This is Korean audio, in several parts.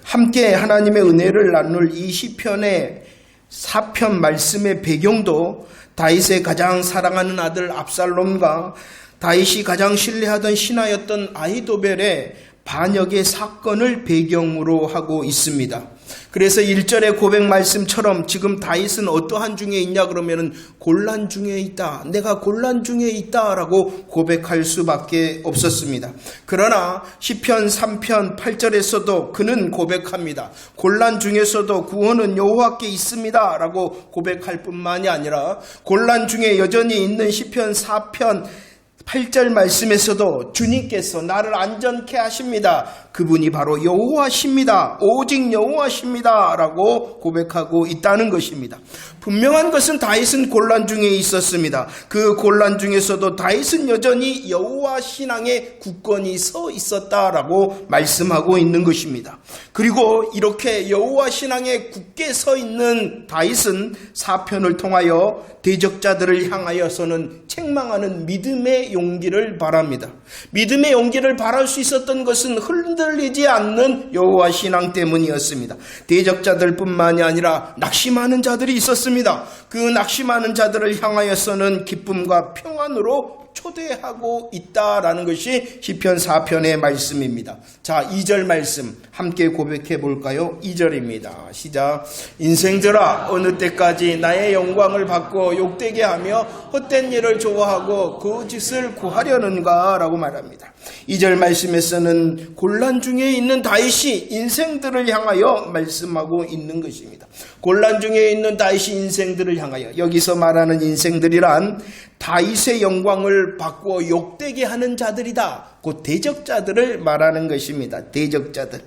함께 하나님의 은혜를 나눌 이 시편의 4편 말씀의 배경도 다윗의 가장 사랑하는 아들 압살롬과 다윗이 가장 신뢰하던 신하였던 아히도벨의 반역의 사건을 배경으로 하고 있습니다. 그래서 1절의 고백 말씀처럼 지금 다윗은 어떠한 중에 있냐 그러면은 곤란 중에 있다. 내가 곤란 중에 있다라고 고백할 수밖에 없었습니다. 그러나 시편 3편 8절에서도 그는 고백합니다. 곤란 중에서도 구원은 여호와께 있습니다라고 고백할 뿐만이 아니라 곤란 중에 여전히 있는 시편 4편 8절 말씀에서도 주님께서 나를 안전케 하십니다. 그분이 바로 여호와십니다. 오직 여호와십니다. 라고 고백하고 있다는 것입니다. 분명한 것은 다윗은 곤란 중에 있었습니다. 그 곤란 중에서도 다윗은 여전히 여호와 신앙에 굳건히 서 있었다라고 말씀하고 있는 것입니다. 그리고 이렇게 여호와 신앙에 굳게 서 있는 다윗은 사편을 통하여 대적자들을 향하여서는 책망하는 믿음의 용기를 바랍니다. 믿음의 용기를 바랄 수 있었던 것은 흔들리지 않는 여호와 신앙 때문이었습니다. 대적자들 뿐만이 아니라 낙심하는 자들이 있었습니다. 그 낙심하는 자들을 향하여서는 기쁨과 평안으로 초대하고 있다라는 것이 시편 4편의 말씀입니다. 자, 2절 말씀 함께 고백해 볼까요? 2절입니다. 시작. 인생들아 어느 때까지 나의 영광을 받고 욕되게 하며 헛된 일을 좋아하고 거짓을 구하려는가 라고 말합니다. 2절 말씀에서는 곤란 중에 있는 다윗이 인생들을 향하여 말씀하고 있는 것입니다. 곤란 중에 있는 다윗이 인생들을 향하여, 여기서 말하는 인생들이란 다윗의 영광을 바꾸어 욕되게 하는 자들이다. 곧 대적자들을 말하는 것입니다. 대적자들.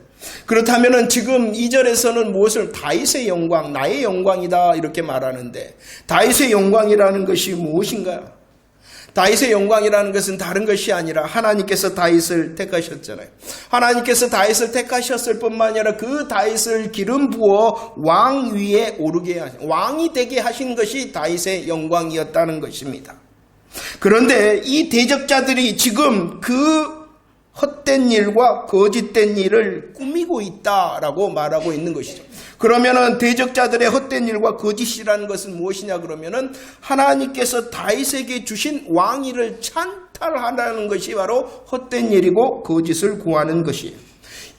그렇다면 지금 2절에서는 무엇을 다윗의 영광, 나의 영광이다 이렇게 말하는데 다윗의 영광이라는 것이 무엇인가요? 다윗의 영광이라는 것은 다른 것이 아니라 하나님께서 다윗을 택하셨잖아요. 하나님께서 다윗을 택하셨을 뿐만 아니라 그 다윗을 기름 부어 왕 위에 오르게 하신, 왕이 되게 하신 것이 다윗의 영광이었다는 것입니다. 그런데 이 대적자들이 지금 그 헛된 일과 거짓된 일을 꾸미고 있다라고 말하고 있는 것이죠. 그러면은 대적자들의 헛된 일과 거짓이라는 것은 무엇이냐 그러면은 하나님께서 다윗에게 주신 왕위를 찬탈하라는 것이 바로 헛된 일이고 거짓을 구하는 것이에요.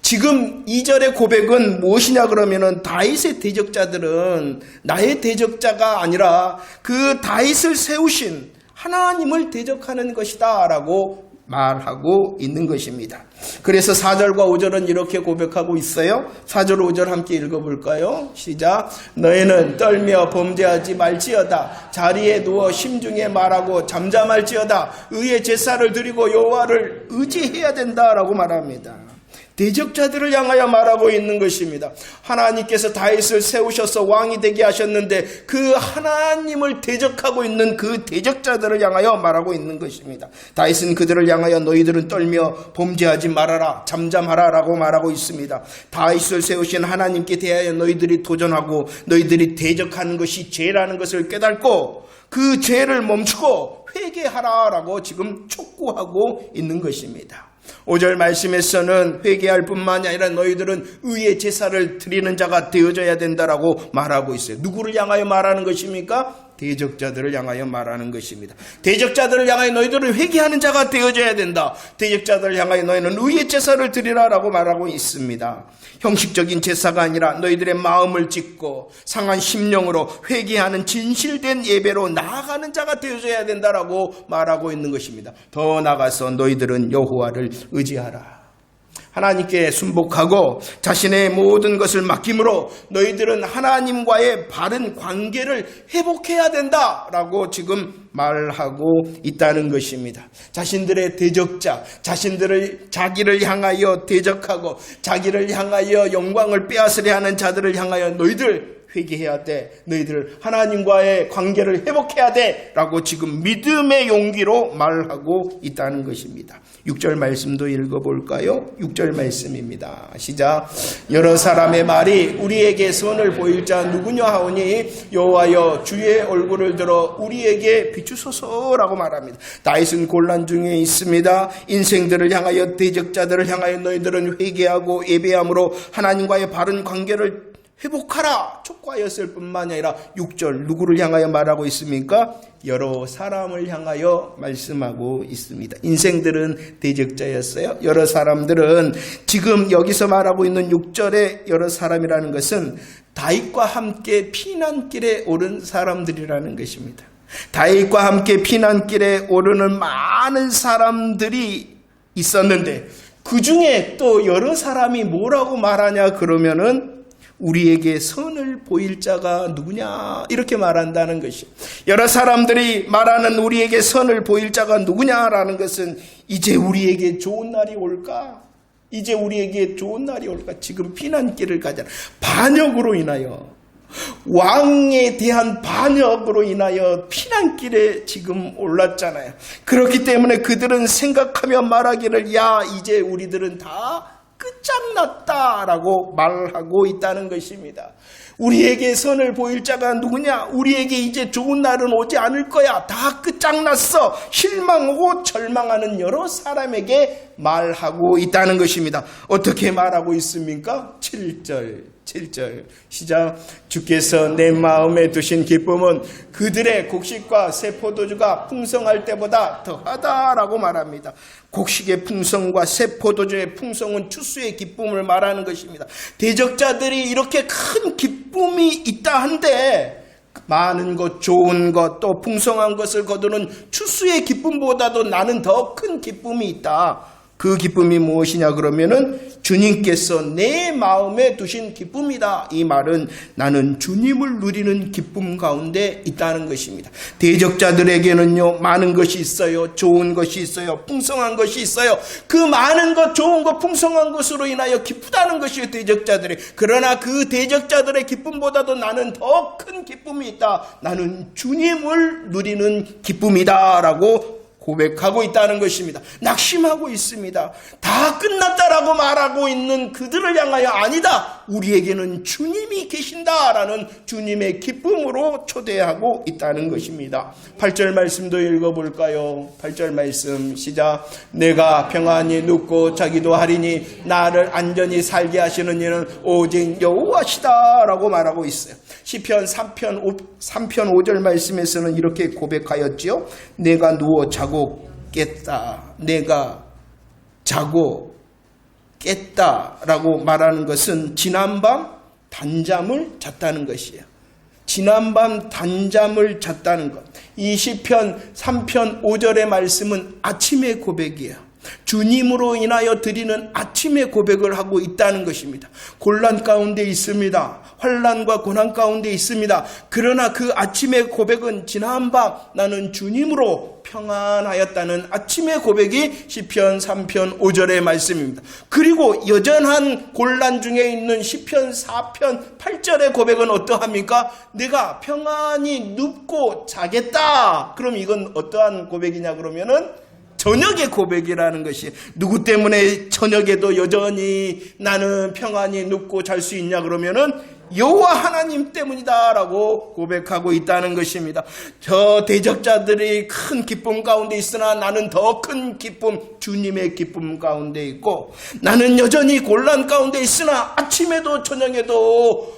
지금 2절의 고백은 무엇이냐 그러면은 다윗의 대적자들은 나의 대적자가 아니라 그 다윗을 세우신 하나님을 대적하는 것이다 라고 말하고 있는 것입니다. 그래서 4절과 5절은 이렇게 고백하고 있어요. 4절 5절 함께 읽어볼까요? 시작. 너희는 떨며 범죄하지 말지어다. 자리에 누워 심중에 말하고 잠잠할지어다. 의의 제사를 드리고 여호와를 의지해야 된다라고 말합니다. 대적자들을 향하여 말하고 있는 것입니다. 하나님께서 다윗을 세우셔서 왕이 되게 하셨는데 그 하나님을 대적하고 있는 그 대적자들을 향하여 말하고 있는 것입니다. 다윗은 그들을 향하여 너희들은 떨며 범죄하지 말아라, 잠잠하라 라고 말하고 있습니다. 다윗을 세우신 하나님께 대하여 너희들이 도전하고 너희들이 대적하는 것이 죄라는 것을 깨닫고 그 죄를 멈추고 회개하라 라고 지금 촉구하고 있는 것입니다. 5절 말씀에서는 회개할 뿐만이 아니라 너희들은 의의 제사를 드리는 자가 되어져야 된다라고 말하고 있어요. 누구를 향하여 말하는 것입니까? 대적자들을 향하여 말하는 것입니다. 대적자들을 향하여 너희들은 회개하는 자가 되어져야 된다. 대적자들을 향하여 너희는 의의 제사를 드리라라고 말하고 있습니다. 형식적인 제사가 아니라 너희들의 마음을 찢고 상한 심령으로 회개하는 진실된 예배로 나아가는 자가 되어져야 된다라고 말하고 있는 것입니다. 더 나아가서 너희들은 여호와를 의지하라. 하나님께 순복하고 자신의 모든 것을 맡김으로 너희들은 하나님과의 바른 관계를 회복해야 된다라고 지금 말하고 있다는 것입니다. 자신들의 대적자, 자기를 향하여 대적하고 자기를 향하여 영광을 빼앗으려 하는 자들을 향하여 너희들 회개해야 돼. 너희들 하나님과의 관계를 회복해야 돼. 라고 지금 믿음의 용기로 말하고 있다는 것입니다. 6절 말씀도 읽어볼까요? 6절 말씀입니다. 시작. 여러 사람의 말이 우리에게 선을 보일 자 누구냐 하오니 여호와여 주의 얼굴을 들어 우리에게 비추소서라고 말합니다. 다윗은 곤란 중에 있습니다. 인생들을 향하여 대적자들을 향하여 너희들은 회개하고 예배함으로 하나님과의 바른 관계를 회복하라 촉구하였을 뿐만 아니라 6절 누구를 향하여 말하고 있습니까? 여러 사람을 향하여 말씀하고 있습니다. 인생들은 대적자였어요. 여러 사람들은 지금 여기서 말하고 있는 6절의 여러 사람이라는 것은 다윗과 함께 피난길에 오른 사람들이라는 것입니다. 다윗과 함께 피난길에 오르는 많은 사람들이 있었는데 그 중에 또 여러 사람이 뭐라고 말하냐 그러면은 우리에게 선을 보일 자가 누구냐 이렇게 말한다는 것이 여러 사람들이 말하는 우리에게 선을 보일 자가 누구냐라는 것은 이제 우리에게 좋은 날이 올까? 이제 우리에게 좋은 날이 올까? 지금 피난길을 가잖아. 반역으로 인하여 왕에 대한 반역으로 인하여 피난길에 지금 올랐잖아요. 그렇기 때문에 그들은 생각하며 말하기를 야 이제 우리들은 다 끝장났다라고 말하고 있다는 것입니다. 우리에게 선을 보일 자가 누구냐? 우리에게 이제 좋은 날은 오지 않을 거야. 다 끝장났어. 실망하고 절망하는 여러 사람에게 말하고 있다는 것입니다. 어떻게 말하고 있습니까? 7절 시작. 주께서 내 마음에 두신 기쁨은 그들의 곡식과 새 포도주가 풍성할 때보다 더하다라고 말합니다. 곡식의 풍성과 새 포도주의 풍성은 추수의 기쁨을 말하는 것입니다. 대적자들이 이렇게 큰 기쁨이 있다 한데 많은 것, 좋은 것, 또 풍성한 것을 거두는 추수의 기쁨보다도 나는 더 큰 기쁨이 있다. 그 기쁨이 무엇이냐 그러면은 주님께서 내 마음에 두신 기쁨이다. 이 말은 나는 주님을 누리는 기쁨 가운데 있다는 것입니다. 대적자들에게는요 많은 것이 있어요. 좋은 것이 있어요. 풍성한 것이 있어요. 그 많은 것, 좋은 것, 풍성한 것으로 인하여 기쁘다는 것이에요. 대적자들이. 그러나 그 대적자들의 기쁨보다도 나는 더 큰 기쁨이 있다. 나는 주님을 누리는 기쁨이다 라고 고백하고 있다는 것입니다. 낙심하고 있습니다. 다 끝났다라고 말하고 있는 그들을 향하여 아니다. 우리에게는 주님이 계신다라는 주님의 기쁨으로 초대하고 있다는 것입니다. 8절 말씀도 읽어볼까요? 8절 말씀 시작. 내가 평안히 눕고 자기도 하리니 나를 안전히 살게 하시는 이는 오직 여호와시다 라고 말하고 있어요. 시편 3편 5절 말씀에서는 이렇게 고백하였지요. 내가 누워 자고 깼다. 내가 자고 깼다라고 말하는 것은 지난밤 단잠을 잤다는 것이에요. 지난밤 단잠을 잤다는 것. 이 시편 3편 5절의 말씀은 아침의 고백이에요. 주님으로 인하여 드리는 아침의 고백을 하고 있다는 것입니다. 곤란 가운데 있습니다. 환난과 고난 가운데 있습니다. 그러나 그 아침의 고백은 지난밤 나는 주님으로 평안하였다는 아침의 고백이 시편 3편 5절의 말씀입니다. 그리고 여전한 곤란 중에 있는 시편 4편 8절의 고백은 어떠합니까? 내가 평안히 눕고 자겠다. 그럼 이건 어떠한 고백이냐 그러면은 저녁의 고백이라는 것이 누구 때문에 저녁에도 여전히 나는 평안히 눕고 잘 수 있냐 그러면은 여호와 하나님 때문이다라고 고백하고 있다는 것입니다. 저 대적자들이 큰 기쁨 가운데 있으나 나는 더 큰 기쁨, 주님의 기쁨 가운데 있고 나는 여전히 곤란 가운데 있으나 아침에도 저녁에도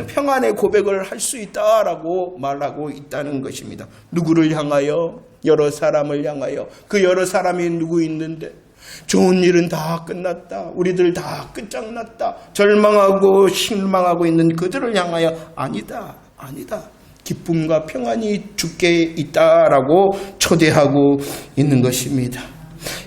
평안의 고백을 할 수 있다라고 말하고 있다는 것입니다. 누구를 향하여? 여러 사람을 향하여. 그 여러 사람이 누구 있는데 좋은 일은 다 끝났다. 우리들 다 끝장났다. 절망하고 실망하고 있는 그들을 향하여 아니다. 기쁨과 평안이 주께 있다라고 초대하고 있는 것입니다.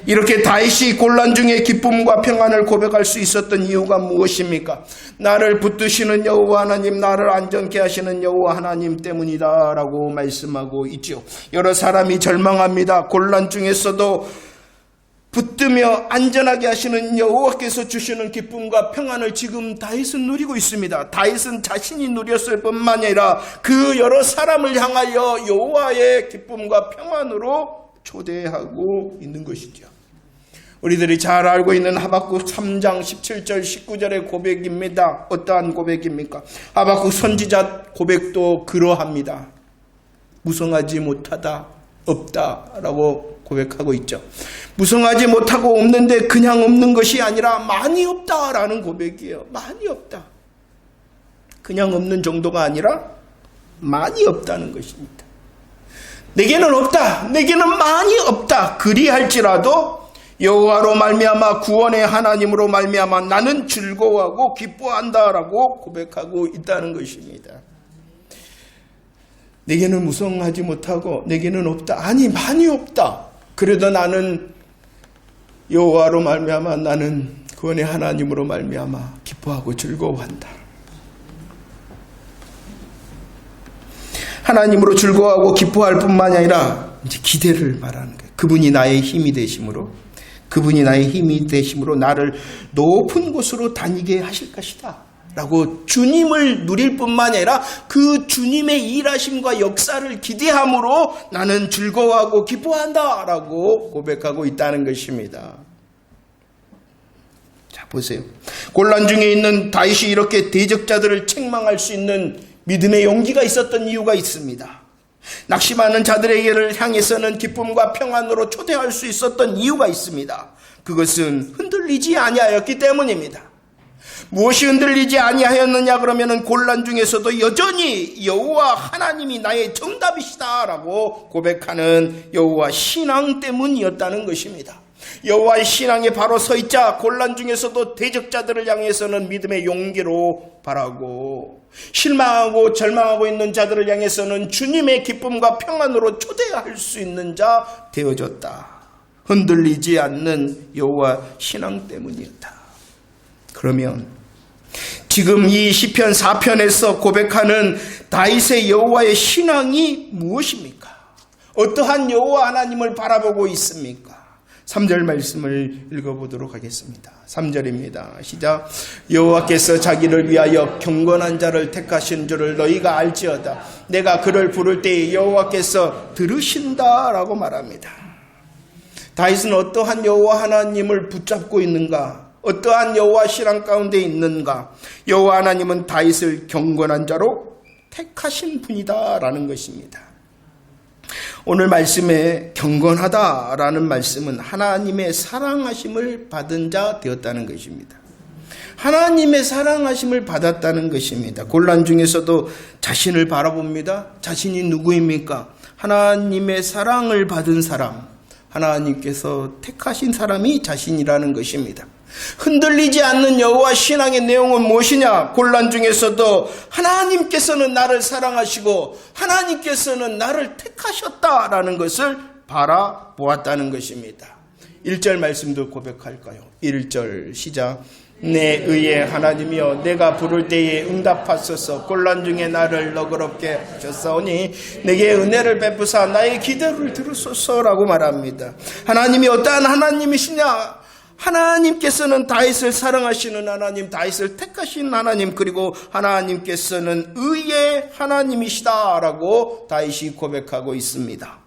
이렇게 다윗이 곤란 중에 기쁨과 평안을 고백할 수 있었던 이유가 무엇입니까? 나를 붙드시는 여호와 하나님, 나를 안전케 하시는 여호와 하나님 때문이다 라고 말씀하고 있죠. 여러 사람이 절망합니다. 곤란 중에서도 붙들며 안전하게 하시는 여호와께서 주시는 기쁨과 평안을 지금 다윗은 누리고 있습니다. 다윗은 자신이 누렸을 뿐만 아니라 그 여러 사람을 향하여 여호와의 기쁨과 평안으로 초대하고 있는 것이죠. 우리들이 잘 알고 있는 하박국 3장 17절 19절의 고백입니다. 어떠한 고백입니까? 하박국 선지자 고백도 그러합니다. 무성하지 못하다 없다라고 고백하고 있죠. 무성하지 못하고 없는데 그냥 없는 것이 아니라 많이 없다라는 고백이에요. 많이 없다. 그냥 없는 정도가 아니라 많이 없다는 것입니다. 내게는 없다. 내게는 많이 없다. 그리할지라도 여호와로 말미암아 구원의 하나님으로 말미암아 나는 즐거워하고 기뻐한다라고 고백하고 있다는 것입니다. 내게는 무성하지 못하고 내게는 없다. 아니 많이 없다. 그래도 나는 여호와로 말미암아 나는 구원의 하나님으로 말미암아 기뻐하고 즐거워한다. 하나님으로 즐거워하고 기뻐할 뿐만 아니라 이제 기대를 말하는 거예요. 그분이 나의 힘이 되심으로 나를 높은 곳으로 다니게 하실 것이다 라고 주님을 누릴 뿐만 아니라 그 주님의 일하심과 역사를 기대함으로 나는 즐거워하고 기뻐한다 라고 고백하고 있다는 것입니다. 자 보세요. 곤란 중에 있는 다윗이 이렇게 대적자들을 책망할 수 있는 믿음의 용기가 있었던 이유가 있습니다. 낙심하는 자들에게를 향해서는 기쁨과 평안으로 초대할 수 있었던 이유가 있습니다. 그것은 흔들리지 아니하였기 때문입니다. 무엇이 흔들리지 아니하였느냐 그러면은 곤란 중에서도 여전히 여호와 하나님이 나의 정답이시다라고 고백하는 여호와 신앙 때문이었다는 것입니다. 여호와의 신앙에 바로 서 있자 곤란 중에서도 대적자들을 향해서는 믿음의 용기로 바라고 실망하고 절망하고 있는 자들을 향해서는 주님의 기쁨과 평안으로 초대할 수 있는 자 되어졌다. 흔들리지 않는 여호와 신앙 때문이었다. 그러면 지금 이 시편 4편에서 고백하는 다윗의 여호와의 신앙이 무엇입니까? 어떠한 여호와 하나님을 바라보고 있습니까? 3절 말씀을 읽어보도록 하겠습니다. 3절입니다. 시작. 여호와께서 자기를 위하여 경건한 자를 택하신 줄을 너희가 알지어다. 내가 그를 부를 때에 여호와께서 들으신다라고 말합니다. 다윗은 어떠한 여호와 하나님을 붙잡고 있는가? 어떠한 여호와 신앙 가운데 있는가? 여호와 하나님은 다윗을 경건한 자로 택하신 분이다라는 것입니다. 오늘 말씀에 경건하다라는 말씀은 하나님의 사랑하심을 받은 자 되었다는 것입니다. 하나님의 사랑하심을 받았다는 것입니다. 곤란 중에서도 자신을 바라봅니다. 자신이 누구입니까? 하나님의 사랑을 받은 사람, 하나님께서 택하신 사람이 자신이라는 것입니다. 흔들리지 않는 여호와 신앙의 내용은 무엇이냐? 곤란 중에서도 하나님께서는 나를 사랑하시고 하나님께서는 나를 택하셨다라는 것을 바라보았다는 것입니다. 1절 말씀도 고백할까요? 1절 시작. 내 의의 하나님이여 내가 부를 때에 응답하소서. 곤란 중에 나를 너그럽게 하셨사오니 내게 은혜를 베푸사 나의 기도를 들으소서라고 말합니다. 하나님이 어떠한 하나님이시냐? 하나님께서는 다윗을 사랑하시는 하나님, 다윗을 택하신 하나님, 그리고 하나님께서는 의의 하나님이시다라고 다윗이 고백하고 있습니다.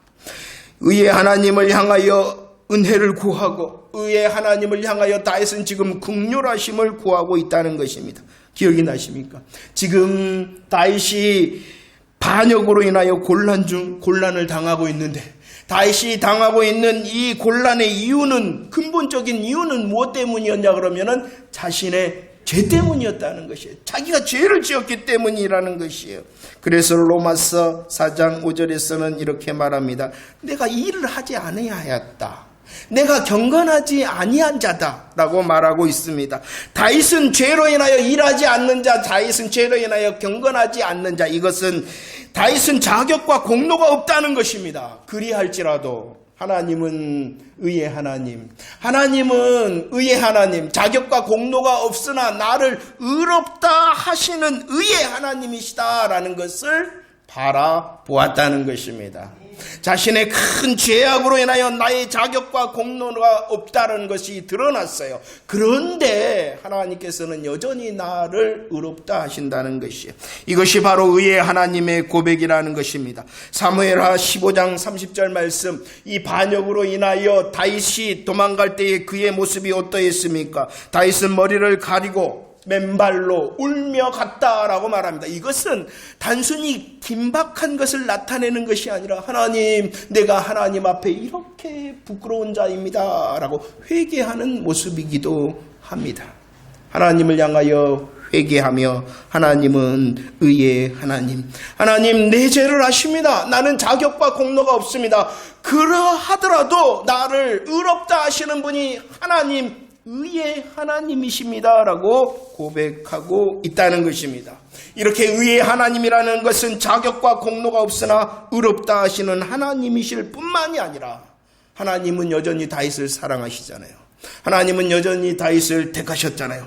의의 하나님을 향하여 은혜를 구하고 의의 하나님을 향하여 다윗은 지금 긍휼하심을 구하고 있다는 것입니다. 기억이 나십니까? 지금 다윗이 반역으로 인하여 곤란을 당하고 있는데 다윗이 당하고 있는 이 곤란의 이유는, 근본적인 이유는 무엇 때문이었냐 그러면은 자신의 죄 때문이었다는 것이에요. 자기가 죄를 지었기 때문이라는 것이에요. 그래서 로마서 4장 5절에서는 이렇게 말합니다. 내가 이 일을 하지 아니하였다. 내가 경건하지 아니한 자다라고 말하고 있습니다. 다윗은 죄로 인하여 일하지 않는 자, 다윗은 죄로 인하여 경건하지 않는 자, 이것은 다윗은 자격과 공로가 없다는 것입니다. 그리할지라도 하나님은 의의 하나님, 하나님은 의의 하나님, 자격과 공로가 없으나 나를 의롭다 하시는 의의 하나님이시다라는 것을 바라보았다는 것입니다. 자신의 큰 죄악으로 인하여 나의 자격과 공로가 없다는 것이 드러났어요. 그런데 하나님께서는 여전히 나를 의롭다 하신다는 것이에요. 이것이 바로 의의 하나님의 고백이라는 것입니다. 사무엘하 15장 30절 말씀, 이 반역으로 인하여 다윗이 도망갈 때에 그의 모습이 어떠했습니까? 다윗은 머리를 가리고 맨발로 울며 갔다라고 말합니다. 이것은 단순히 긴박한 것을 나타내는 것이 아니라 하나님, 내가 하나님 앞에 이렇게 부끄러운 자입니다 라고 회개하는 모습이기도 합니다. 하나님을 향하여 회개하며, 하나님은 의의 하나님, 하나님 내 죄를 아십니다. 나는 자격과 공로가 없습니다. 그러하더라도 나를 의롭다 하시는 분이 하나님, 의의 하나님이십니다 라고 고백하고 있다는 것입니다. 이렇게 의의 하나님이라는 것은 자격과 공로가 없으나 의롭다 하시는 하나님이실 뿐만이 아니라, 하나님은 여전히 다윗을 사랑하시잖아요. 하나님은 여전히 다윗을 택하셨잖아요.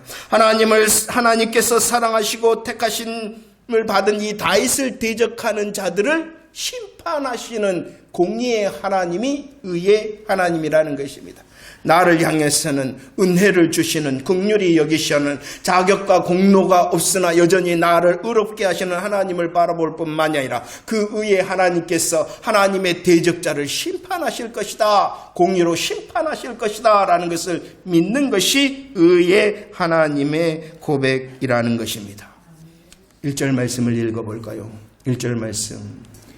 하나님께서 사랑하시고 택하심을 받은 이 다윗을 대적하는 자들을 심판하시는 공의의 하나님이 의의 하나님이라는 것입니다. 나를 향해서는 은혜를 주시는, 긍휼히 여기시는, 자격과 공로가 없으나 여전히 나를 의롭게 하시는 하나님을 바라볼 뿐만이 아니라 그 의의 하나님께서 하나님의 대적자를 심판하실 것이다, 공의로 심판하실 것이다 라는 것을 믿는 것이 의의 하나님의 고백이라는 것입니다. 1절 말씀을 읽어볼까요? 1절 말씀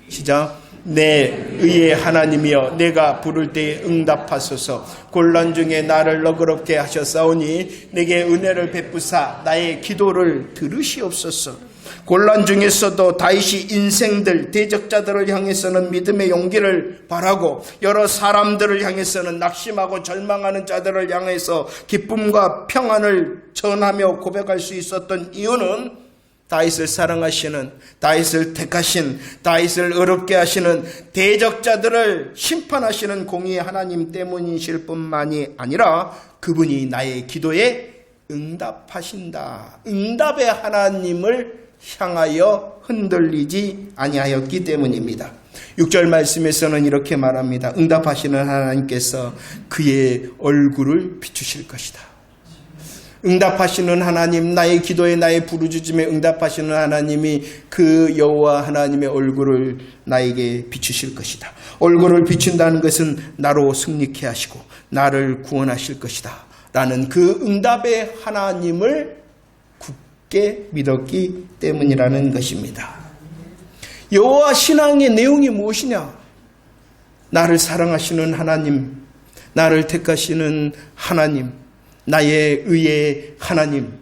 시작. 내 의의 하나님이여, 내가 부를 때에 응답하소서. 곤란 중에 나를 너그럽게 하셨사오니 내게 은혜를 베푸사 나의 기도를 들으시옵소서. 곤란 중에서도 다윗이 인생들, 대적자들을 향해서는 믿음의 용기를 바라고, 여러 사람들을 향해서는 낙심하고 절망하는 자들을 향해서 기쁨과 평안을 전하며 고백할 수 있었던 이유는 다윗을 사랑하시는, 다윗을 택하신, 다윗을 의롭게 하시는, 대적자들을 심판하시는 공의의 하나님 때문이실 뿐만이 아니라 그분이 나의 기도에 응답하신다, 응답의 하나님을 향하여 흔들리지 아니하였기 때문입니다. 6절 말씀에서는 이렇게 말합니다. 응답하시는 하나님께서 그의 얼굴을 비추실 것이다. 응답하시는 하나님, 나의 기도에, 나의 부르짖음에 응답하시는 하나님이 그 여호와 하나님의 얼굴을 나에게 비추실 것이다. 얼굴을 비춘다는 것은 나로 승리케 하시고 나를 구원하실 것이다 라는 그 응답의 하나님을 굳게 믿었기 때문이라는 것입니다. 여호와 신앙의 내용이 무엇이냐? 나를 사랑하시는 하나님, 나를 택하시는 하나님, 나의 의의 하나님,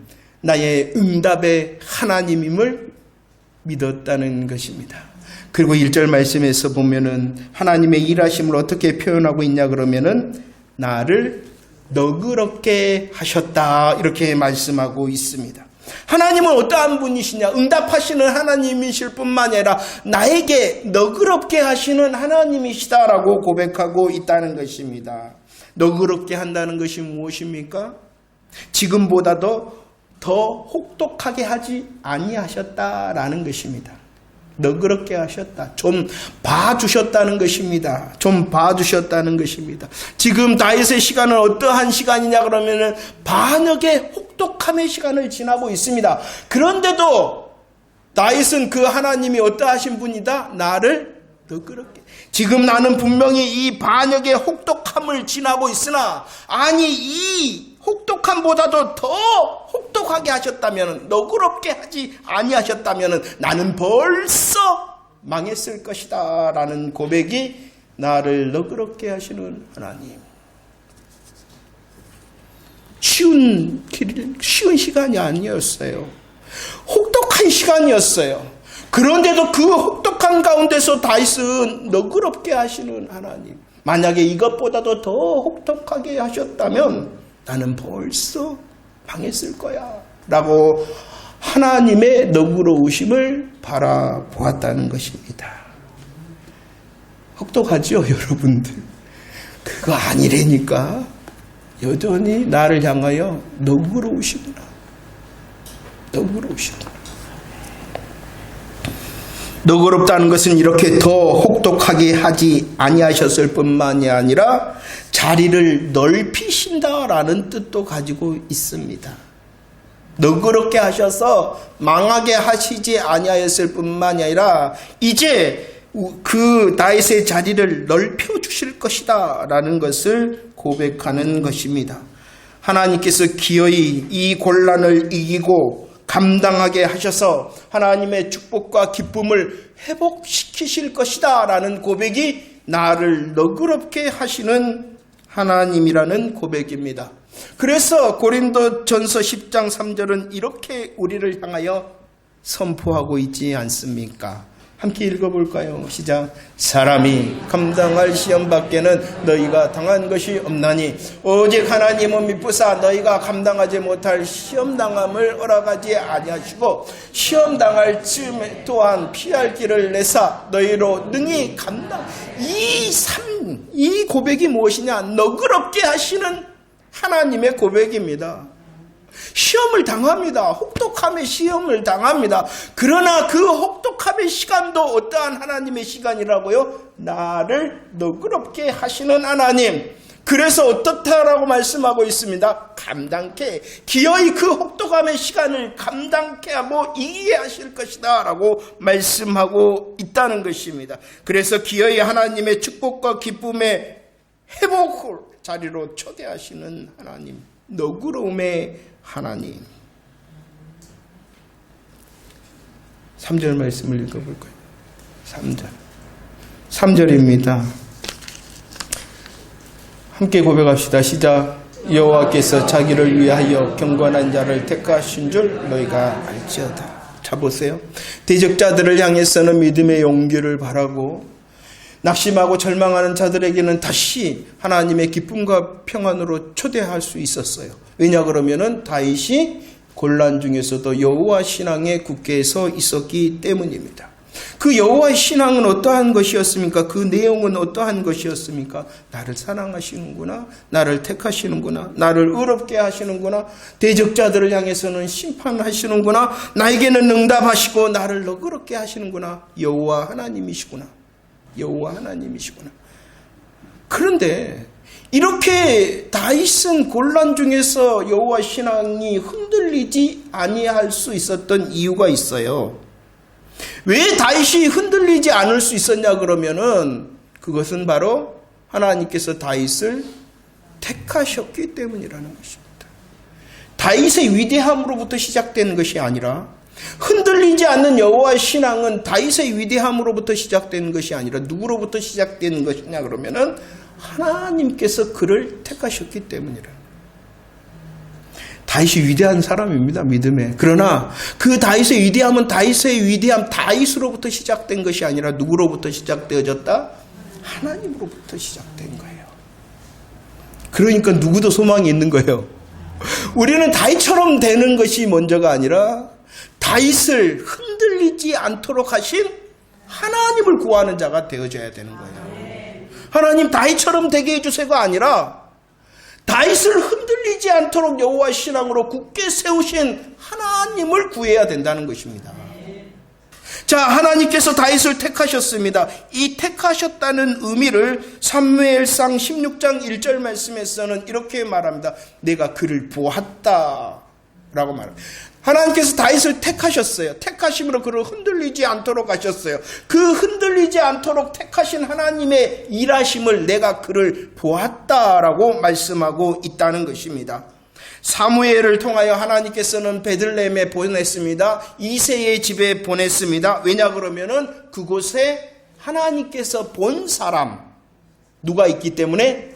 나의 응답의 하나님임을 믿었다는 것입니다. 그리고 1절 말씀에서 보면은 하나님의 일하심을 어떻게 표현하고 있냐 그러면은 나를 너그럽게 하셨다 이렇게 말씀하고 있습니다. 하나님은 어떠한 분이시냐? 응답하시는 하나님이실 뿐만 아니라 나에게 너그럽게 하시는 하나님이시다라고 고백하고 있다는 것입니다. 너그럽게 한다는 것이 무엇입니까? 지금보다도 더 혹독하게 하지 아니하셨다라는 것입니다. 너그럽게 하셨다. 좀 봐주셨다는 것입니다. 좀 봐주셨다는 것입니다. 지금 다윗의 시간은 어떠한 시간이냐 그러면은 반역의 혹독함의 시간을 지나고 있습니다. 그런데도 다윗은 그 하나님이 어떠하신 분이다? 나를 너그럽게. 지금 나는 분명히 이 반역의 혹독함을 지나고 있으나, 아니 이 혹독함보다도 더 혹독하게 하셨다면, 너그럽게 하지 아니하셨다면 나는 벌써 망했을 것이다 라는 고백이 나를 너그럽게 하시는 하나님. 쉬운 시간이 아니었어요. 혹독한 시간이었어요. 그런데도 그 혹독한 가운데서 다윗은 너그럽게 하시는 하나님. 만약에 이것보다도 더 혹독하게 하셨다면 나는 벌써 망했을 거야 라고 하나님의 너그러우심을 바라보았다는 것입니다. 혹독하죠 여러분들? 그거 아니라니까. 여전히 나를 향하여 너그러우시구나. 너그러우시구나. 너그럽다는 것은 이렇게 더 혹독하게 하지 아니하셨을 뿐만이 아니라 자리를 넓히신다라는 뜻도 가지고 있습니다. 너그럽게 하셔서 망하게 하시지 아니하였을 뿐만이 아니라 이제 그 다윗의 자리를 넓혀 주실 것이다 라는 것을 고백하는 것입니다. 하나님께서 기어이 이 곤란을 이기고 감당하게 하셔서 하나님의 축복과 기쁨을 회복시키실 것이다 라는 고백이 나를 너그럽게 하시는 하나님이라는 고백입니다. 그래서 고린도전서 10장 3절은 이렇게 우리를 향하여 선포하고 있지 않습니까? 함께 읽어볼까요? 시작. 사람이 감당할 시험 밖에는 너희가 당한 것이 없나니 오직 하나님은 미쁘사 너희가 감당하지 못할 시험 당함을 허락하지 아니하시고 시험 당할 즈음에 또한 피할 길을 내사 너희로 능히 감당. 이 고백이 무엇이냐? 너그럽게 하시는 하나님의 고백입니다. 시험을 당합니다. 혹독함의 시험을 당합니다. 그러나 그 혹독함의 시간도 어떠한 하나님의 시간이라고요? 나를 너그럽게 하시는 하나님. 그래서 어떻다라고 말씀하고 있습니다. 감당케, 기어이 그 혹독함의 시간을 감당케 하고 이기게 하실 것이다 라고 말씀하고 있다는 것입니다. 그래서 기어이 하나님의 축복과 기쁨의 회복을 자리로 초대하시는 하나님, 너그러움의 하나님. 3절 말씀을 읽어볼까요? 3절입니다. 함께 고백합시다. 시작. 여호와께서 자기를 위하여 경건한 자를 택하신 줄 너희가 알지어다. 자 보세요. 대적자들을 향해서는 믿음의 용기를 바라고 낙심하고 절망하는 자들에게는 다시 하나님의 기쁨과 평안으로 초대할 수 있었어요. 왜냐 그러면은 다윗이 곤란 중에서도 여호와 신앙에 굳게 서 있었기 때문입니다. 그 여호와의 신앙은 어떠한 것이었습니까? 그 내용은 어떠한 것이었습니까? 나를 사랑하시는구나, 나를 택하시는구나, 나를 의롭게 하시는구나, 대적자들을 향해서는 심판하시는구나, 나에게는 응답하시고 나를 너그럽게 하시는구나. 여호와 하나님이시구나. 여호와 하나님이시구나. 그런데 이렇게 다윗은 곤란 중에서 여호와 신앙이 흔들리지 아니할 수 있었던 이유가 있어요. 왜 다윗이 흔들리지 않을 수 있었냐 그러면은 그것은 바로 하나님께서 다윗을 택하셨기 때문이라는 것입니다. 다윗의 위대함으로부터 시작되는 것이 아니라, 흔들리지 않는 여호와의 신앙은 다윗의 위대함으로부터 시작되는 것이 아니라 누구로부터 시작되는 것이냐 그러면은 하나님께서 그를 택하셨기 때문이라. 다윗이 위대한 사람입니다. 믿음에. 그러나 그 다윗의 위대함은 다윗의 위대함 다윗으로부터 시작된 것이 아니라 누구로부터 시작되어졌다? 하나님으로부터 시작된 거예요. 그러니까 누구도 소망이 있는 거예요. 우리는 다윗처럼 되는 것이 먼저가 아니라 다윗을 흔들리지 않도록 하신 하나님을 구하는 자가 되어져야 되는 거예요. 하나님 다윗처럼 되게 해주세요가 아니라 다윗을 흔들리지 않도록 여호와의 신앙으로 굳게 세우신 하나님을 구해야 된다는 것입니다. 자, 하나님께서 다윗을 택하셨습니다. 이 택하셨다는 의미를 사무엘상 16장 1절 말씀에서는 이렇게 말합니다. 내가 그를 보았다 라고 말합니다. 하나님께서 다윗을 택하셨어요. 택하심으로 그를 흔들리지 않도록 하셨어요. 그 흔들리지 않도록 택하신 하나님의 일하심을 내가 그를 보았다라고 말씀하고 있다는 것입니다. 사무엘을 통하여 하나님께서는 베들레헴에 보냈습니다. 이새의 집에 보냈습니다. 왜냐 그러면은 그곳에 하나님께서 본 사람 누가 있기 때문에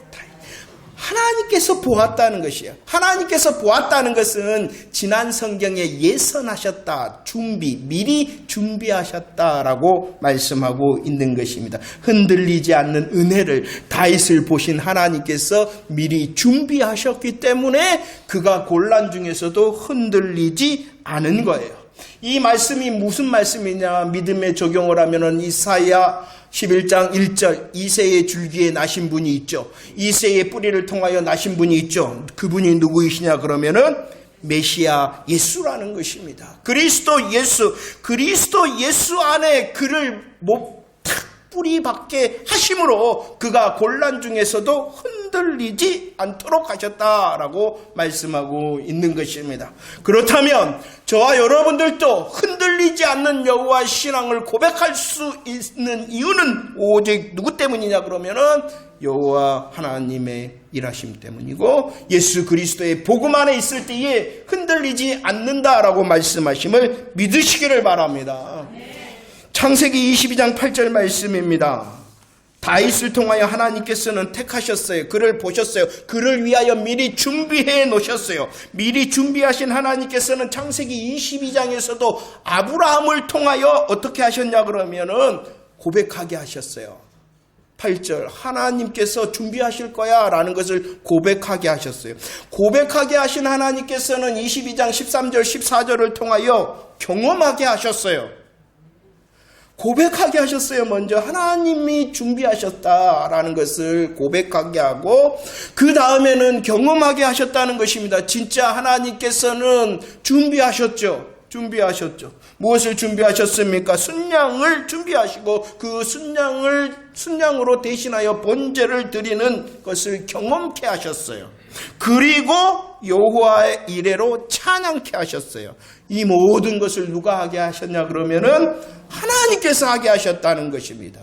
하나님께서 보았다는 것이에요. 하나님께서 보았다는 것은 지난 성경에 예선하셨다, 미리 준비하셨다라고 말씀하고 있는 것입니다. 흔들리지 않는 은혜를 다윗을 보신 하나님께서 미리 준비하셨기 때문에 그가 곤란 중에서도 흔들리지 않은 거예요. 이 말씀이 무슨 말씀이냐? 믿음에 적용을 하면은 이사야 11장 1절 이새의 줄기에 나신 분이 있죠. 이새의 뿌리를 통하여 나신 분이 있죠. 그분이 누구이시냐 그러면은 메시아 예수라는 것입니다. 그리스도 예수 안에 그를 탁 뿌리 박게 하심으로 그가 곤란 중에서도 흔들리지 않도록 하셨다라고 말씀하고 있는 것입니다. 그렇다면 저와 여러분들도 흔들리지 않는 여호와 신앙을 고백할 수 있는 이유는 오직 누구 때문이냐 그러면은 여호와 하나님의 일하심 때문이고 예수 그리스도의 복음 안에 있을 때에 흔들리지 않는다라고 말씀하심을 믿으시기를 바랍니다. 창세기 22장 8절 말씀입니다. 다윗을 통하여 하나님께서는 택하셨어요. 그를 보셨어요. 그를 위하여 미리 준비해 놓으셨어요. 미리 준비하신 하나님께서는 창세기 22장에서도 아브라함을 통하여 어떻게 하셨냐 그러면은 고백하게 하셨어요. 8절 하나님께서 준비하실 거야 라는 것을 고백하게 하셨어요. 고백하게 하신 하나님께서는 22장 13절 14절을 통하여 경험하게 하셨어요. 고백하게 하셨어요. 먼저 하나님이 준비하셨다라는 것을 고백하게 하고 그 다음에는 경험하게 하셨다는 것입니다. 진짜 하나님께서는 준비하셨죠. 무엇을 준비하셨습니까? 순양을 준비하시고 그 순양으로 대신하여 번제를 드리는 것을 경험케 하셨어요. 그리고 여호와의 이레로 찬양케 하셨어요. 이 모든 것을 누가 하게 하셨냐 그러면은 하나님께서 하게 하셨다는 것입니다.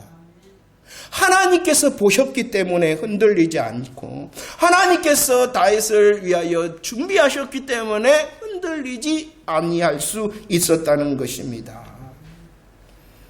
하나님께서 보셨기 때문에 흔들리지 않고 하나님께서 다윗을 위하여 준비하셨기 때문에 흔들리지 아니할 수 있었다는 것입니다.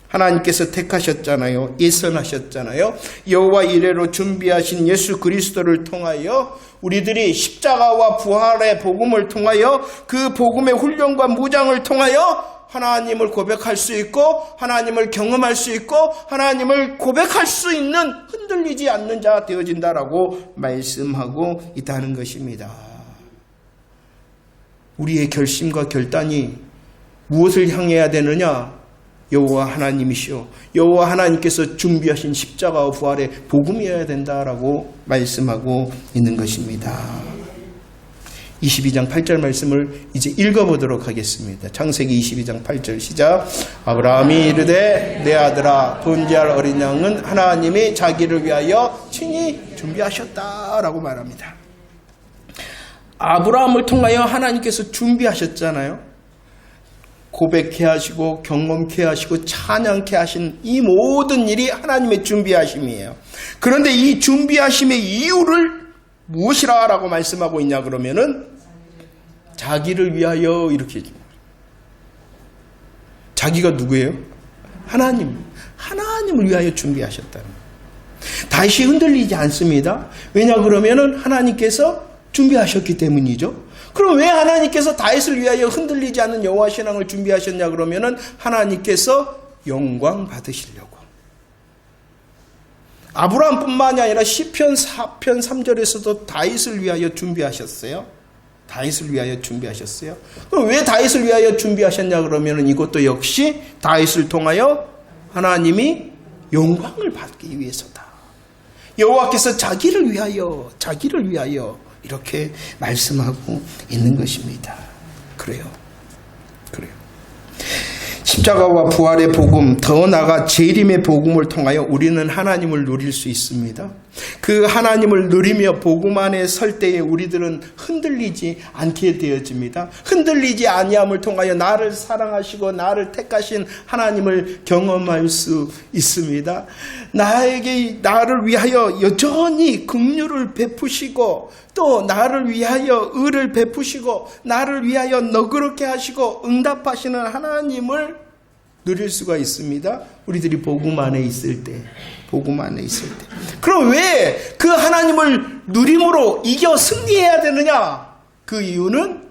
하나님께서 택하셨잖아요. 예선하셨잖아요. 여호와 이레로 준비하신 예수 그리스도를 통하여 우리들이 십자가와 부활의 복음을 통하여 그 복음의 훈련과 무장을 통하여 하나님을 고백할 수 있고 하나님을 경험할 수 있고 하나님을 고백할 수 있는 흔들리지 않는 자 되어진다라고 말씀하고 있다는 것입니다. 우리의 결심과 결단이 무엇을 향해야 되느냐? 여호와 하나님이시오. 여호와 하나님께서 준비하신 십자가와 부활의 복음이어야 된다라고 말씀하고 있는 것입니다. 22장 8절 말씀을 이제 읽어보도록 하겠습니다. 창세기 22장 8절 시작. 아브라함이 이르되 내 아들아 번제할 어린 양은 하나님이 자기를 위하여 친히 준비하셨다라고 말합니다. 아브라함을 통하여 하나님께서 준비하셨잖아요. 고백케 하시고 경험케 하시고 찬양케 하신 이 모든 일이 하나님의 준비하심이에요. 그런데 이 준비하심의 이유를 무엇이라고 말씀하고 있냐 그러면은 자기를 위하여 이렇게. 자기가 누구예요? 하나님을 위하여 준비하셨다는 거예요. 다시 흔들리지 않습니다. 왜냐 그러면은 하나님께서 준비하셨기 때문이죠. 그럼 왜 하나님께서 다윗을 위하여 흔들리지 않는 여호와 신앙을 준비하셨냐 그러면은 하나님께서 영광 받으시려고. 아브라함뿐만이 아니라 시편 4편 3절에서도 다윗을 위하여 준비하셨어요. 그럼 왜 다윗을 위하여 준비하셨냐 그러면은 이것도 역시 다윗을 통하여 하나님이 영광을 받기 위해서다. 여호와께서 자기를 위하여 이렇게 말씀하고 있는 것입니다. 그래요. 십자가와 부활의 복음, 더 나아가 재림의 복음을 통하여 우리는 하나님을 누릴 수 있습니다. 그 하나님을 누리며 복음 안에 설 때에 우리들은 흔들리지 않게 되어집니다. 흔들리지 아니함을 통하여 나를 사랑하시고 나를 택하신 하나님을 경험할 수 있습니다. 나를 위하여 여전히 긍휼을 베푸시고 또 나를 위하여 의를 베푸시고 나를 위하여 너그럽게 하시고 응답하시는 하나님을 누릴 수가 있습니다. 우리들이 복음 안에 있을 때. 그럼 왜 그 하나님을 누림으로 이겨 승리해야 되느냐? 그 이유는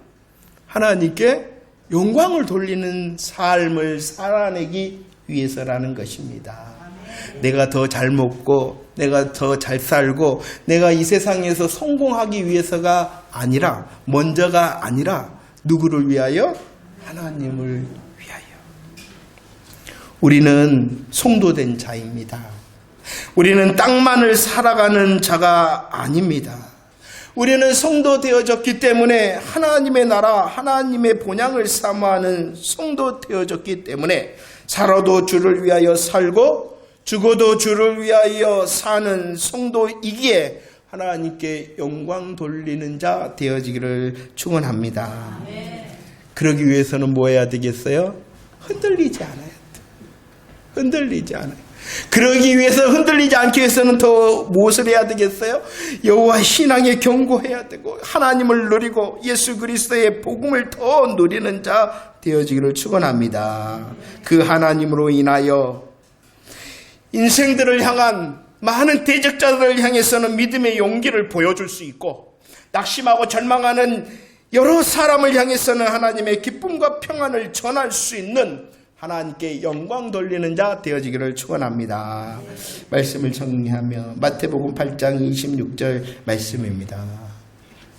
하나님께 영광을 돌리는 삶을 살아내기 위해서라는 것입니다. 내가 더 잘 먹고 내가 더 잘 살고 내가 이 세상에서 성공하기 위해서가 아니라 먼저가 아니라 누구를 위하여? 하나님을 위하여. 우리는 송도된 자입니다. 우리는 땅만을 살아가는 자가 아닙니다. 우리는 성도 되어졌기 때문에 하나님의 나라, 하나님의 본향을 사모하는 성도 되어졌기 때문에 살아도 주를 위하여 살고 죽어도 주를 위하여 사는 성도이기에 하나님께 영광 돌리는 자 되어지기를 축원합니다. 그러기 위해서는 뭐 해야 되겠어요? 흔들리지 않아야 돼. 흔들리지 않아요. 그러기 위해서 흔들리지 않기 위해서는 더 무엇을 해야 되겠어요? 여호와 신앙에 견고해야 되고 하나님을 누리고 예수 그리스도의 복음을 더 누리는 자 되어지기를 축원합니다. 그 하나님으로 인하여 인생들을 향한 많은 대적자들을 향해서는 믿음의 용기를 보여줄 수 있고 낙심하고 절망하는 여러 사람을 향해서는 하나님의 기쁨과 평안을 전할 수 있는 하나님께 영광 돌리는 자 되어지기를 축원합니다. 말씀을 정리하며 마태복음 8장 26절 말씀입니다.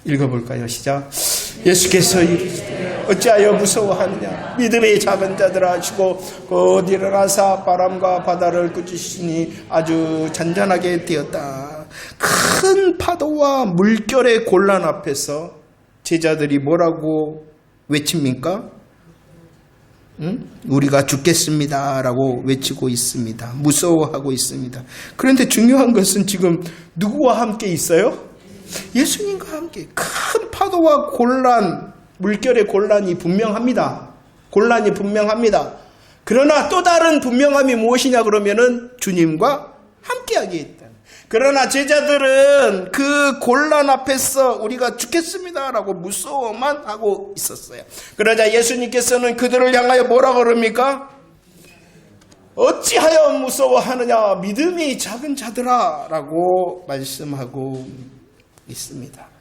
읽어볼까요? 시작. 예수께서 이르시되 어찌하여 무서워하느냐 믿음의 작은 자들아 하시고 곧 일어나사 바람과 바다를 꾸짖으시니 아주 잔잔하게 되었다. 큰 파도와 물결의 곤란 앞에서 제자들이 뭐라고 외칩니까? 우리가 죽겠습니다 라고 외치고 있습니다. 무서워하고 있습니다. 그런데 중요한 것은 지금 누구와 함께 있어요? 예수님과 함께. 큰 파도와 곤란, 물결의 곤란이 분명합니다. 곤란이 분명합니다. 그러나 또 다른 분명함이 무엇이냐 그러면은 주님과 함께하게 있다. 그러나 제자들은 그 곤란 앞에서 우리가 죽겠습니다 라고 무서워만 하고 있었어요. 그러자 예수님께서는 그들을 향하여 뭐라 그럽니까? 어찌하여 무서워하느냐 믿음이 작은 자들아 라고 말씀하고 있습니다.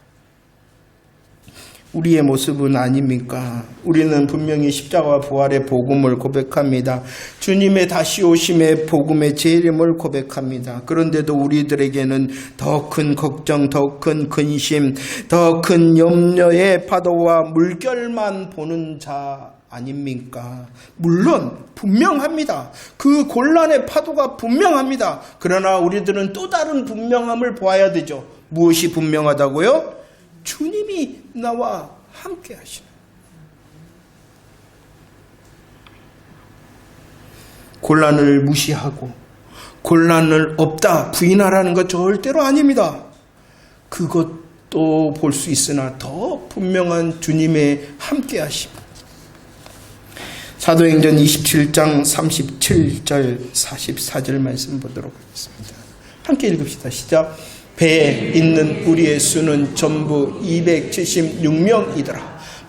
우리의 모습은 아닙니까? 우리는 분명히 십자가와 부활의 복음을 고백합니다. 주님의 다시 오심의 복음의 재림을 고백합니다. 그런데도 우리들에게는 더 큰 걱정, 더 큰 근심, 더 큰 염려의 파도와 물결만 보는 자 아닙니까? 물론 분명합니다. 그 곤란의 파도가 분명합니다. 그러나 우리들은 또 다른 분명함을 보아야 되죠. 무엇이 분명하다고요? 주님이 나와 함께 하시는. 곤란을 무시하고 곤란을 없다 부인하라는 것 절대로 아닙니다. 그것도 볼 수 있으나 더 분명한 주님의 함께 하심. 사도행전 27장 37절 44절 말씀 보도록 하겠습니다. 함께 읽읍시다. 시작. 배에 있는 우리의 수는 전부 276명이더라.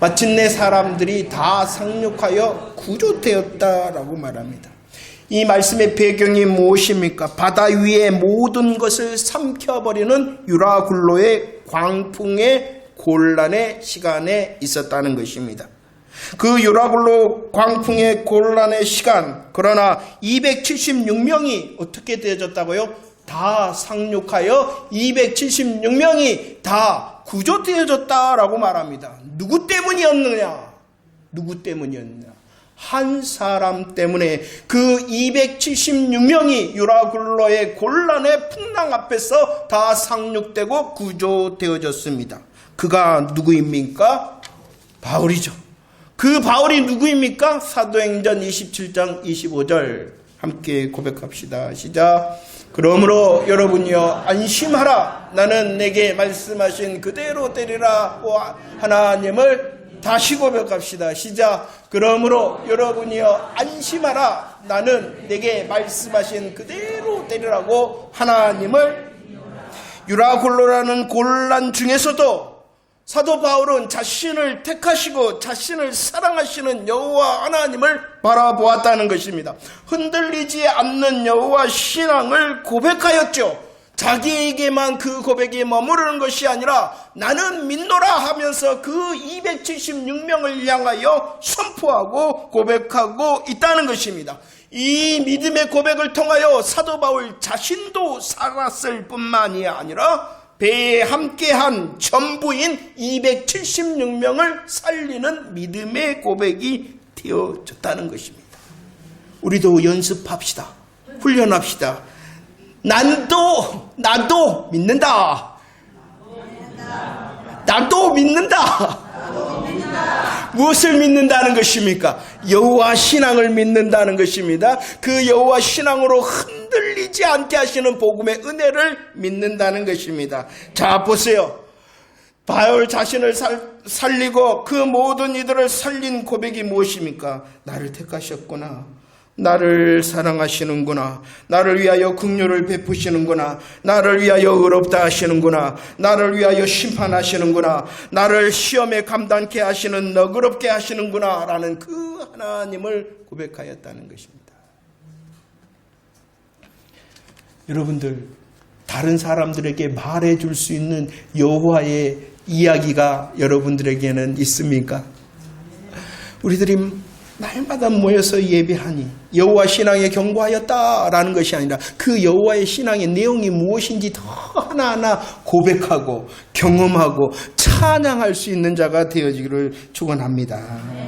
마침내 사람들이 다 상륙하여 구조되었다라고 말합니다. 이 말씀의 배경이 무엇입니까? 바다 위의 모든 것을 삼켜버리는 유라굴로의 광풍의 곤란의 시간에 있었다는 것입니다. 그 유라굴로 광풍의 곤란의 시간, 그러나 276명이 어떻게 되어졌다고요? 다 상륙하여 276명이 다 구조되어졌다라고 말합니다. 누구 때문이었느냐? 누구 때문이었느냐? 한 사람 때문에 그 276명이 유라굴로의 곤란의 풍랑 앞에서 다 상륙되고 구조되어졌습니다. 그가 누구입니까? 바울이죠. 그 바울이 누구입니까? 사도행전 27장 25절 함께 고백합시다. 시작. 그러므로 여러분이여 안심하라. 나는 내게 말씀하신 그대로 되리라. 하나님을 다시 고백합시다. 시작. 그러므로 여러분이여 안심하라. 나는 내게 말씀하신 그대로 되리라고 하나님을. 유라굴로라는 곤란 중에서도 사도 바울은 자신을 택하시고 자신을 사랑하시는 여호와 하나님을 바라보았다는 것입니다. 흔들리지 않는 여호와 신앙을 고백하였죠. 자기에게만 그 고백이 머무르는 것이 아니라 나는 믿노라 하면서 그 276명을 향하여 선포하고 고백하고 있다는 것입니다. 이 믿음의 고백을 통하여 사도 바울 자신도 살았을 뿐만이 아니라 배에 함께한 전부인 276명을 살리는 믿음의 고백이 되어졌다는 것입니다. 우리도 연습합시다. 훈련합시다. 나도 믿는다. 나도 믿는다. 무엇을 믿는다는 것입니까? 여호와 신앙을 믿는다는 것입니다. 그 여호와 신앙으로 흔들리지 않게 하시는 복음의 은혜를 믿는다는 것입니다. 자, 보세요. 바울 자신을 살리고 그 모든 이들을 살린 고백이 무엇입니까? 나를 택하셨구나. 나를 사랑하시는구나. 나를 위하여 긍휼을 베푸시는구나. 나를 위하여 의롭다 하시는구나. 나를 위하여 심판하시는구나. 나를 시험에 감당케 하시는 너그럽게 하시는구나 라는 그 하나님을 고백하였다는 것입니다. 여러분들, 다른 사람들에게 말해줄 수 있는 여호와의 이야기가 여러분들에게는 있습니까? 우리들이 날마다 모여서 예배하니 여호와 신앙에 경고하였다라는 것이 아니라 그 여호와의 신앙의 내용이 무엇인지 더 하나하나 고백하고 경험하고 찬양할 수 있는 자가 되어지기를 축원합니다.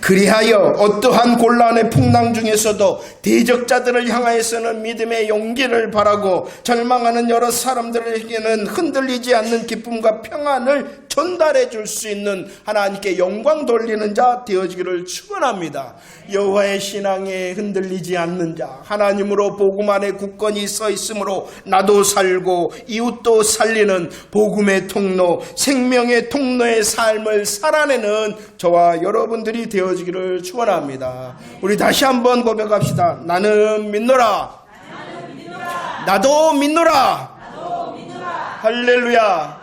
그리하여 어떠한 곤란의 풍랑 중에서도 대적자들을 향하여서는 믿음의 용기를 바라고 절망하는 여러 사람들에게는 흔들리지 않는 기쁨과 평안을 전달해 줄 수 있는 하나님께 영광 돌리는 자 되어지기를 축원합니다. 여호와의 신앙에 흔들리지 않는 자, 하나님으로 복음 안에 굳건히 서 있으므로 나도 살고 이웃도 살리는 복음의 통로, 생명의 통로의 삶을 살아내는 저와 여러분들이 되어지기를 축원합니다. 우리 다시 한번 고백합시다. 나는 믿노라. 나도 믿노라. 할렐루야.